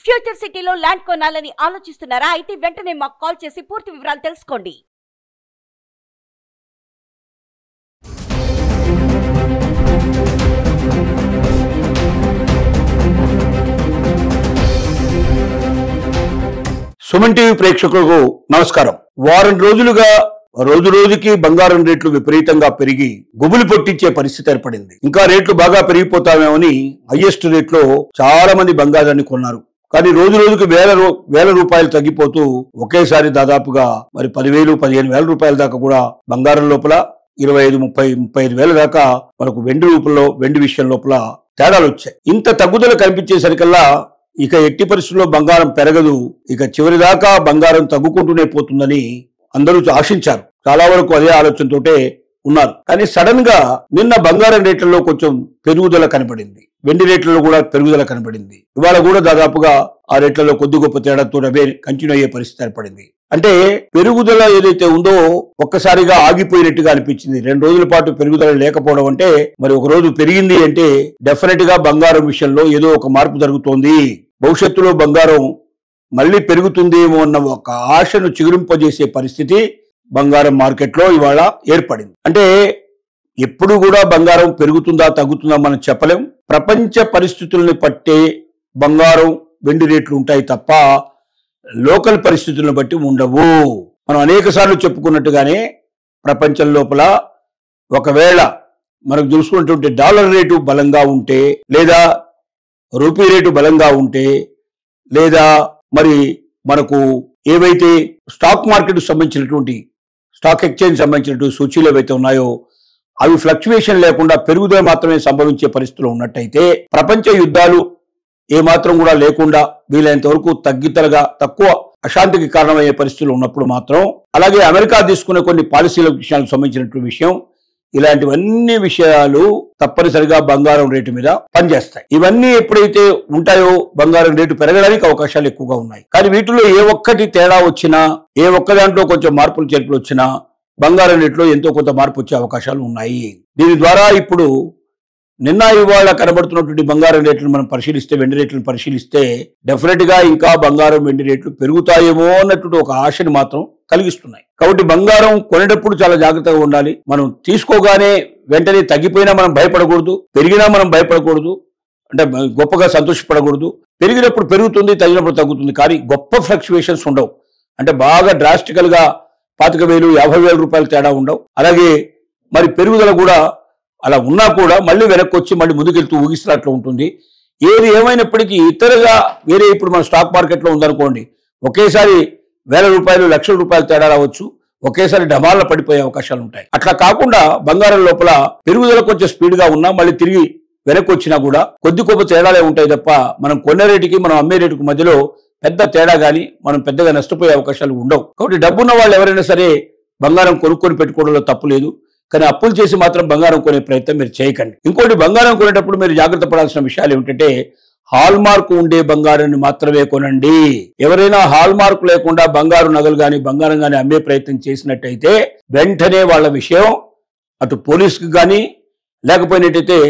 Future సిటీలో land కొనాలని ఆలోచిస్తున్నారా? అయితే వెంటనే మాకు కాల్ చేసి పూర్తి వివరాలు తెలుసుకోండి. సుమన్ టీవీ ప్రేక్షకులకు నమస్కారం. వారం రోజులుగా రోజు రోజుకి బంగారం రేట్లు విపరీతంగా పెరిగి గుబులు పొట్టించే పరిస్థితి ఏర్పడింది. ఇంకా రేట్లు బాగా పెరిగిపోతామేమని హైయెస్ట్ రేట్లో చాలా మంది బంగారాన్ని కొన్నారు. కానీ రోజు రోజుకి వేల రూపాయలు తగ్గిపోతూ ఒకేసారి దాదాపుగా మరి 10,000, 15,000 రూపాయల దాకా కూడా బంగారం లోపల 25, 30, 35,000 దాకా మనకు వెండి విషయం లోపల తేడాలు వచ్చాయి. ఇంత తగ్గుదల కనిపించేసరికల్లా ఇక ఎట్టి పరిస్థితుల్లో బంగారం పెరగదు, ఇక చివరి దాకా బంగారం తగ్గుకుంటూనే పోతుందని అందరూ ఆశించారు. చాలా వరకు అదే ఆలోచనతోటే ఉన్నారు. కానీ సడన్ గా నిన్న బంగారం రేట్లలో కొంచెం పెరుగుదల కనబడింది, వెండి రేట్లలో కూడా పెరుగుదల కనబడింది. ఇవాళ కూడా దాదాపుగా ఆ రేట్లలో కొద్ది గొప్ప తేడాతో అవే కంటిన్యూ అయ్యే పరిస్థితి ఏర్పడింది. అంటే పెరుగుదల ఏదైతే ఉందో ఒక్కసారిగా ఆగిపోయినట్టుగా అనిపించింది. 2 రోజుల పాటు పెరుగుదల లేకపోవడం అంటే మరి ఒక రోజు పెరిగింది అంటే డెఫినెట్ గా బంగారం విషయంలో ఏదో ఒక మార్పు జరుగుతోంది, భవిష్యత్తులో బంగారం మళ్ళీ పెరుగుతుందేమో అన్న ఒక ఆశను చిగురింపజేసే పరిస్థితి బంగారం మార్కెట్లో ఇవాళ ఏర్పడింది. అంటే ఎప్పుడు కూడా బంగారం పెరుగుతుందా తగ్గుతుందా మనం చెప్పలేం. ప్రపంచ పరిస్థితుల్ని పట్టే బంగారం వెండి రేట్లు ఉంటాయి తప్ప లోకల్ పరిస్థితులను బట్టి ఉండవు. మనం అనేక సార్లు చెప్పుకున్నట్టుగానే ప్రపంచం లోపల ఒకవేళ మనకు చూసుకున్నటువంటి డాలర్ రేటు బలంగా ఉంటే, లేదా రూపీ రేటు బలంగా ఉంటే, లేదా మరి మనకు ఏవైతే స్టాక్ మార్కెట్ సంబంధించినటువంటి స్టాక్ ఎక్స్చేంజ్ సంబంధించినటువంటి సూచీలు ఏవైతే ఉన్నాయో అవి ఫ్లక్చువేషన్ లేకుండా పెరుగుదల మాత్రమే సంభవించే పరిస్థితులు ఉన్నట్టయితే, ప్రపంచ యుద్ధాలు ఏమాత్రం కూడా లేకుండా వీలైనంత వరకు తక్కువ అశాంతికి కారణమయ్యే పరిస్థితులు ఉన్నప్పుడు మాత్రం, అలాగే అమెరికా తీసుకునే కొన్ని పాలసీల విషయాలకు సంబంధించినటువంటి విషయం, ఇలాంటివన్నీ విషయాలు తప్పనిసరిగా బంగారం రేటు మీద పనిచేస్తాయి. ఇవన్నీ ఎప్పుడైతే ఉంటాయో బంగారం రేటు పెరగడానికి అవకాశాలు ఎక్కువగా ఉన్నాయి. కానీ వీటిలో ఏ ఒక్కటి తేడా వచ్చినా, ఏ ఒక్క దాంట్లో కొంచెం మార్పులు చేర్పులు వచ్చినా బంగారం రేట్లో ఎంతో కొంత మార్పు వచ్చే అవకాశాలు ఉన్నాయి. దీని ద్వారా ఇప్పుడు నిన్న ఇవాళ కనబడుతున్నటువంటి బంగారం రేట్లను మనం పరిశీలిస్తే, వెండి రేట్లను పరిశీలిస్తే డెఫినెట్ గా ఇంకా బంగారం వెండి రేట్లు పెరుగుతాయేమో అన్నట్టు ఒక ఆశని మాత్రం కలిగిస్తున్నాయి. కాబట్టి బంగారం కొనేటప్పుడు చాలా జాగ్రత్తగా ఉండాలి. మనం తీసుకోగానే వెంటనే తగ్గిపోయినా మనం భయపడకూడదు, పెరిగినా మనం భయపడకూడదు, అంటే గొప్పగా సంతోషపడకూడదు. పెరిగినప్పుడు పెరుగుతుంది, తగ్గినప్పుడు తగ్గుతుంది, కానీ గొప్ప ఫ్లక్చువేషన్స్ ఉండవు. అంటే బాగా డ్రాస్టికల్ గా 25,000, 50,000 రూపాయలు తేడా ఉండవు. అలాగే మరి పెరుగుదల కూడా అలా ఉన్నా కూడా మళ్ళీ వెనక్కి వచ్చి మళ్ళీ ముందుకెళ్తూ ఊగిస్తున్నట్లు ఉంటుంది. ఏది ఏమైనప్పటికీ ఇతరుగా వేరే ఇప్పుడు మన స్టాక్ మార్కెట్లో ఉందనుకోండి, ఒకేసారి 1,000 రూపాయలు, 1,00,000 రూపాయలు తేడా రావచ్చు, ఒకేసారి డమాల్లో పడిపోయే అవకాశాలు ఉంటాయి. అట్లా కాకుండా బంగారం లోపల పెరుగుదల కొంచెం స్పీడ్ గా ఉన్నా మళ్ళీ తిరిగి వెనక్కి వచ్చినా కూడా కొద్ది గొప్ప తేడాలే ఉంటాయి తప్ప మనం కొనే రేటుకి మనం అమ్మే రేటుకి మధ్యలో పెద్ద తేడా గానీ మనం పెద్దగా నష్టపోయే అవకాశాలు ఉండవు. కాబట్టి డబ్బున్న వాళ్ళు ఎవరైనా సరే బంగారం కొనుక్కొని పెట్టుకోవడంలో తప్పు లేదు. కానీ అప్పులు చేసి మాత్రం బంగారం కొనే ప్రయత్నం మీరు చేయకండి. ఇంకోటి, బంగారం కొనేటప్పుడు మీరు జాగ్రత్త పడాల్సిన విషయాలు ఏమిటంటే, హాల్ మార్క్ ఉండే బంగారాన్ని మాత్రమే కొనండి. ఎవరైనా హాల్ మార్క్ లేకుండా బంగారు నగలు గాని బంగారం గాని అమ్మే ప్రయత్నం చేసినట్టయితే వెంటనే వాళ్ళ విషయం అటు పోలీసుకి కానీ లేకపోయినట్టయితే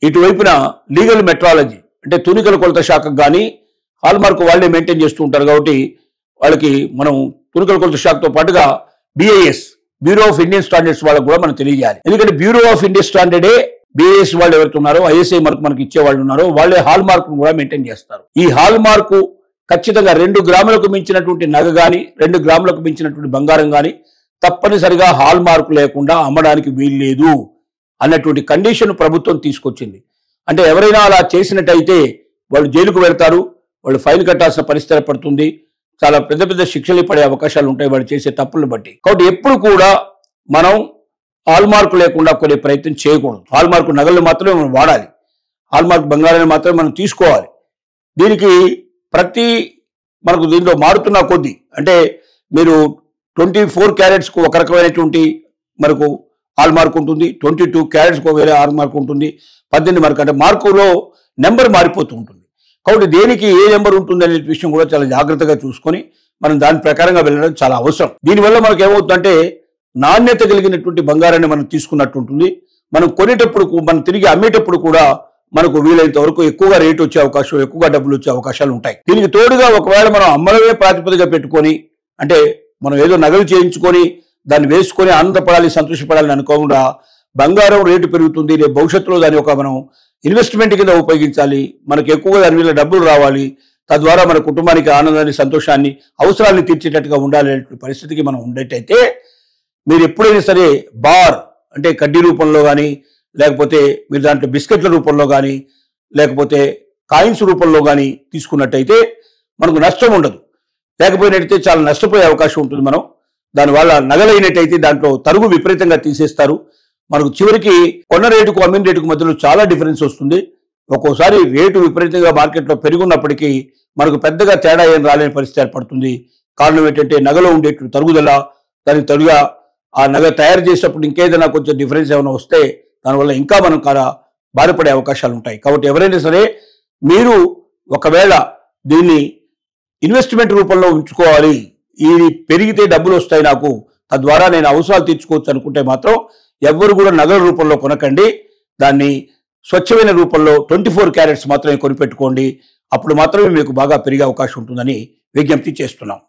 ఇటువైపున లీగల్ మెట్రాలజీ అంటే తునికల కొలత శాఖకు కానీ హాల్ మార్క్ వాళ్ళే మెయింటైన్ చేస్తూ ఉంటారు. కాబట్టి వాళ్ళకి మనం తునికల కొలత శాఖతో పాటుగా BIS bureau of Indian standards వాళ్ళకు కూడా మనం తెలియజేయాలి. ఎందుకంటే బ్యూరో ఆఫ్ ఇండియన్ స్టాండర్డే BIS వాళ్ళు ఎవరుతున్నారో, ISI మార్క్ మనకి ఇచ్చే వాళ్ళు ఉన్నారో వాళ్ళే హాల్ మార్క్ కూడా మెయింటైన్ చేస్తారు. ఈ హాల్ మార్కు ఖచ్చితంగా 2 గ్రాములకు మించినటువంటి నగ గాని 2 గ్రాములకు మించినటువంటి బంగారం గాని తప్పనిసరిగా హాల్ మార్కు లేకుండా అమ్మడానికి వీలు లేదు అన్నటువంటి కండిషన్ ప్రభుత్వం తీసుకొచ్చింది. అంటే ఎవరైనా అలా చేసినట్టయితే వాళ్ళు జైలుకు వెళ్తారు, వాళ్ళు ఫైన్ కట్టాల్సిన పరిస్థితి ఏర్పడుతుంది, చాలా పెద్ద పెద్ద శిక్షలు పడే అవకాశాలు ఉంటాయి వాళ్ళు చేసే తప్పులను బట్టి. కాబట్టి ఎప్పుడు కూడా మనం హాల్ మార్కు లేకుండా కొనే ప్రయత్నం చేయకూడదు. హాల్ మార్కు నగలను మాత్రమే మనం వాడాలి, హాల్ మార్క్ బంగారాన్ని మాత్రమే మనం తీసుకోవాలి. దీనికి మనకు దీంట్లో మారుతున్న కొద్దీ అంటే మీరు 24 క్యారెట్స్కు ఒక రకమైనటువంటి మనకు హాల్ మార్క్ ఉంటుంది, 22 క్యారెట్స్కు వేరే హాల్ మార్క్ ఉంటుంది, 18 మార్క్ అంటే మార్కులో నెంబర్ మారిపోతూ ఉంటుంది. కాబట్టి దేనికి ఏ నెంబర్ ఉంటుంది అనే విషయం కూడా చాలా జాగ్రత్తగా చూసుకొని మనం దాని ప్రకారంగా వెళ్ళడం చాలా అవసరం. దీనివల్ల మనకు ఏమవుతుందంటే నాణ్యత కలిగినటువంటి బంగారాన్ని మనం తీసుకున్నట్టు ఉంటుంది. మనం కొనేటప్పుడు మనం తిరిగి అమ్మేటప్పుడు కూడా మనకు వీలైనంత వరకు ఎక్కువగా రేటు వచ్చే అవకాశం, ఎక్కువగా డబ్బులు వచ్చే అవకాశాలు ఉంటాయి. దీనికి తోడుగా ఒకవేళ మనం అమ్మడమే ప్రాతిపదిక పెట్టుకొని, అంటే మనం ఏదో నగలు చేయించుకొని దాన్ని వేసుకొని ఆనందపడాలి, సంతోషపడాలని అనుకోకుండా బంగారం రేటు పెరుగుతుంది, రేపు భవిష్యత్తులో దాన్ని ఒక మనం ఇన్వెస్ట్మెంట్ కింద ఉపయోగించాలి, మనకు ఎక్కువగా దాని మీద డబ్బులు రావాలి, తద్వారా మన కుటుంబానికి ఆనందాన్ని, సంతోషాన్ని, అవసరాన్ని తీర్చేటట్టుగా ఉండాలి అనే పరిస్థితికి మనం ఉండేటైతే మీరు ఎప్పుడైనా సరే బార్ అంటే కడ్డీ రూపంలో కానీ, లేకపోతే మీరు దాంట్లో బిస్కెట్ల రూపంలో కానీ, లేకపోతే కాయిన్స్ రూపంలో కానీ తీసుకున్నట్టయితే మనకు నష్టం ఉండదు. లేకపోయినట్టయితే చాలా నష్టపోయే అవకాశం ఉంటుంది. మనం దానివల్ల నగలైనట్టయితే దాంట్లో తరుగు విపరీతంగా తీసేస్తారు. మనకు చివరికి కొన్న రేటుకు అమ్మిన రేటుకు మధ్యలో చాలా డిఫరెన్స్ వస్తుంది. ఒక్కోసారి రేటు విపరీతంగా మార్కెట్లో పెరుగున్నప్పటికీ మనకు పెద్దగా తేడా ఏం రాలేని పరిస్థితి ఏర్పడుతుంది. కారణం ఏంటంటే నగలో ఉండేటువంటి తరుగుదల, దానికి తరుగా ఆ నగ తయారు చేసేటప్పుడు ఇంకేదైనా కొంచెం డిఫరెన్స్ ఏమైనా వస్తే దానివల్ల ఇంకా మనం బాధపడే అవకాశాలు ఉంటాయి. కాబట్టి ఎవరైనా సరే మీరు ఒకవేళ దీన్ని ఇన్వెస్ట్మెంట్ రూపంలో ఉంచుకోవాలి, ఇది పెరిగితే డబ్బులు వస్తాయి నాకు, తద్వారా నేను అవసరాలు తీర్చుకోవచ్చు అనుకుంటే మాత్రం ఎవ్వరు కూడా నగల రూపంలో కొనకండి. దాన్ని స్వచ్ఛమైన రూపంలో 24 క్యారెట్స్ మాత్రమే కొనిపెట్టుకోండి. అప్పుడు మాత్రమే మీకు బాగా పెరిగే అవకాశం ఉంటుందని విజ్ఞప్తి చేస్తున్నాం.